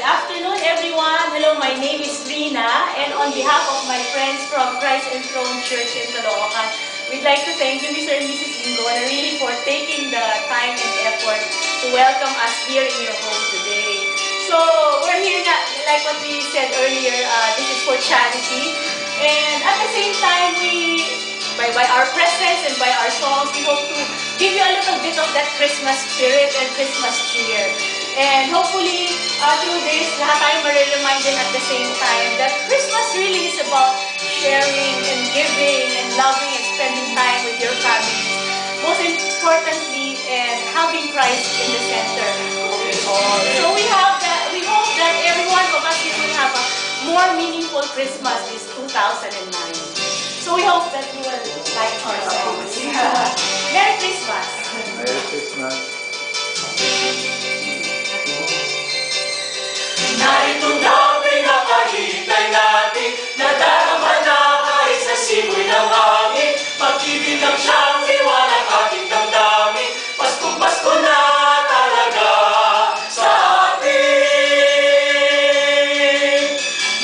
afternoon, everyone. Hello, my name is Rina, and on behalf of my friends from Christ Enthroned Church in Caloocan, we'd like to thank you, Mr. and Mrs. Ingona, really for taking the time and effort to welcome us here in your home today. So, we're here, like what we said earlier, this is for charity, and at the same time, by our presence and by our songs, we hope to give you a little bit of that Christmas spirit and Christmas cheer. And hopefully, through this, lahat tayo ma-remind at the same time that Christmas really is about sharing and giving and loving and spending time with your families. Most importantly, and having Christ in the center of it all. So we hope that every one of us will have a more meaningful Christmas this 2009. So we hope that you will like our songs. Merry Christmas! Merry Christmas! Narito na pinakahintay natin, nadarama na kahit sa simoy ng hangin, pag-ibig ng siyang liwanag ating damdamin, Paskong-Pasko na talaga sa atin.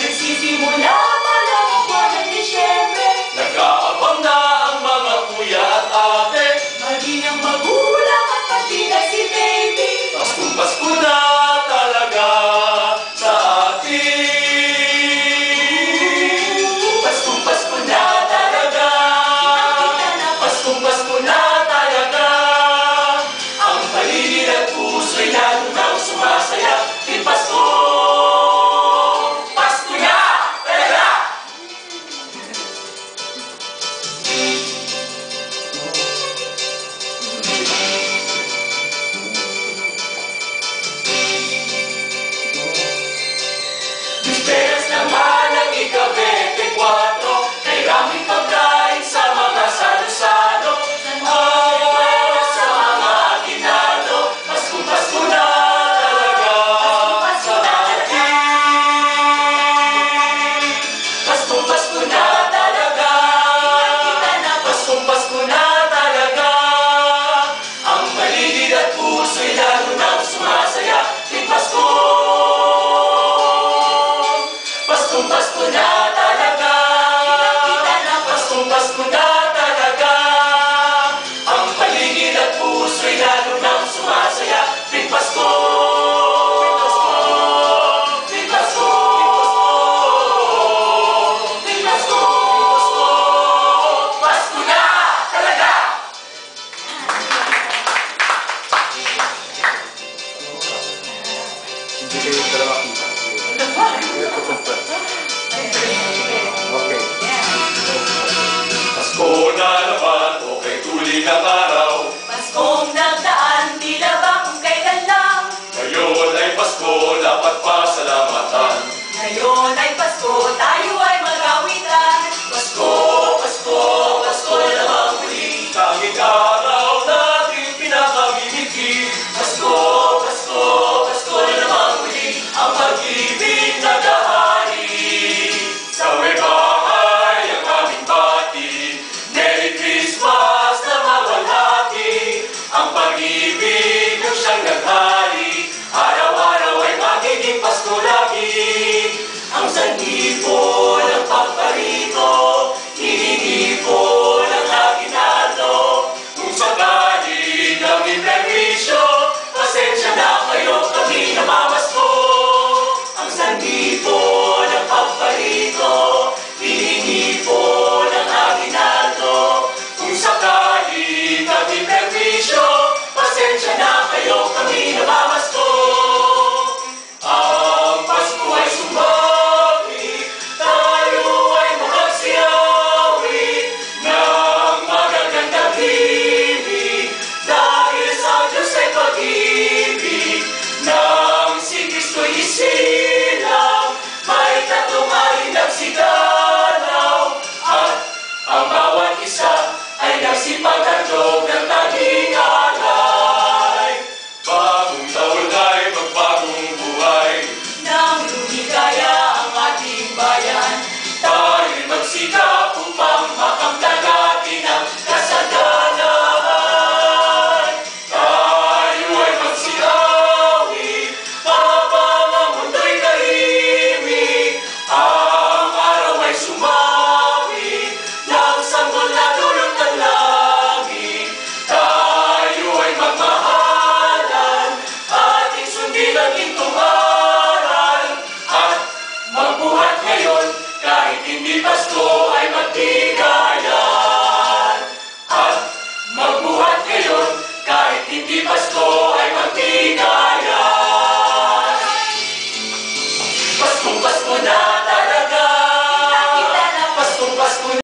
Nagsisimula pa lang ang buwan ng Disyembre, nag-aabang na ang mga kuya at ate, maging ang magulang at pati na si baby, Paskong-Pasko na talaga sa atin. Paskong-Pasko na talaga, Paskong-Pasko na talaga, ang paligid at puso'y lalo nang sumasaya, di Pasko, Pasko na talaga. Bisperas naman ang ika-24, kay raming pagkain sa mga salo-salo, sa mga aginado, Paskong-Pasko na talaga sa atin. Paskong-Pasko na talaga, Paskong-Pasko na talaga, ang paligid at puso'y lalo nang sumasaya, di Pasko, Paskong-Pasko na talaga, Paskong-Pasko na talaga, ang paligid at puso'y lalo nang sumasaya, di Pasko, di Pasko, di Pasko, Pasko na talaga. Hindi kayo dalawa kita. Okay. Pasko na naman, okay tuloy ng araw, Paskong nagdaan, tila ba kung kailan lang? ngayon ay Pasko, dapat pasalamatan. Ngayon ay Pasko, tayo ay mag-awitan. Pasko, Pasko, Pasko na naman muli, tanging araw natin pinakamimiki. Pasko, Pasko, Pasko na naman muli, ang pag-ibig naghahari. Sa may bahay ang aming bati, Merry Christmas na mawala. ngayon, kahit hindi Pasko ay magtigaw.